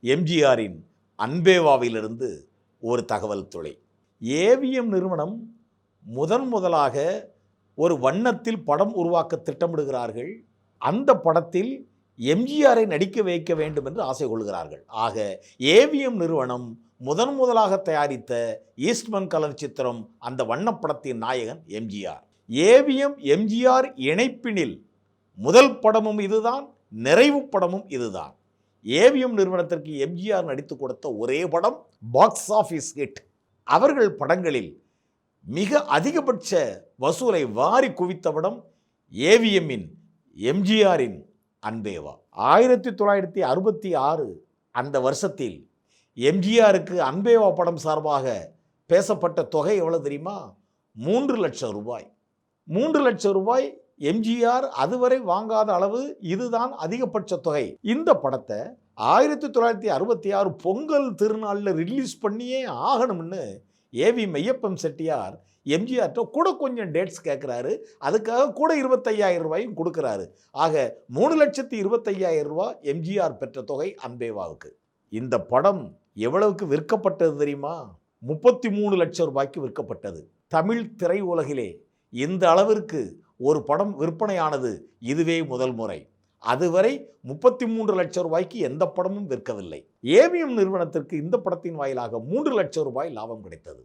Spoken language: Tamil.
எம்ஜிஆரின் அன்பேவாவிலிருந்து ஒரு தகவல் துளை. ஏவிஎம் நிறுவனம் முதலாக ஒரு வண்ணத்தில் படம் உருவாக்க திட்டமிடுகிறார்கள். அந்த படத்தில் எம்ஜிஆரை நடிக்க வைக்க வேண்டும் என்று ஆசை கொள்கிறார்கள். ஆக ஏவிஎம் நிறுவனம் முதலாக தயாரித்த ஈஸ்ட்மன் கலர் சித்திரம், அந்த வண்ணப்படத்தின் நாயகன் எம்ஜிஆர். ஏவிஎம் எம்ஜிஆர் இணைப்பினில் முதல் படமும் இதுதான், நிறைவு படமும் இதுதான். ஏவிஎம் நிறுவனத்திற்கு எம்ஜிஆர் நடித்து கொடுத்த ஒரே படம் பாக்ஸ் ஆஃபீஸ் ஹிட். அவர்கள் படங்களில் மிக அதிகபட்ச வசூலை வாரி குவித்த படம் ஏவிஎம்மின் எம்ஜிஆரின் அன்பேவா. 1966 அந்த வருஷத்தில் எம்ஜிஆருக்கு அன்பேவா படம் சார்பாக பேசப்பட்ட தொகை எவ்வளவு தெரியுமா? 3 லட்சம் ரூபாய். 3 லட்சம் ரூபாய் எம்ஜிஆர் அதுவரை வாங்காத அளவு, இதுதான் அதிகபட்ச தொகை. இந்த படத்தை 1966 பொங்கல் திருநாளில் ரிலீஸ் பண்ணியே ஆகணும்னு ஏவி மெய்யப்பன் செட்டியார் எம்ஜிஆர்ட்ட கூட கொஞ்சம் டேட்ஸ் கேட்குறாரு. அதுக்காக கூட 25,000 ரூபாயும் கொடுக்குறாரு. ஆக 3,25,000 ரூபாய் எம்ஜிஆர் பெற்ற தொகை அன்பேவாவுக்கு. இந்த படம் எவ்வளவுக்கு விற்கப்பட்டது தெரியுமா? 33 லட்சம் ரூபாய்க்கு விற்கப்பட்டது. தமிழ் திரை உலகிலே இந்த அளவிற்கு ஒரு படம் விற்பனையானது இதுவே முதல் முறை. அதுவரை 33 லட்சம் ரூபாய்க்கு எந்த படமும் விற்கவில்லை. ஏவிஎம் நிறுவனத்திற்கு இந்த படத்தின் வாயிலாக 3 லட்சம் ரூபாய் லாபம் கிடைத்தது.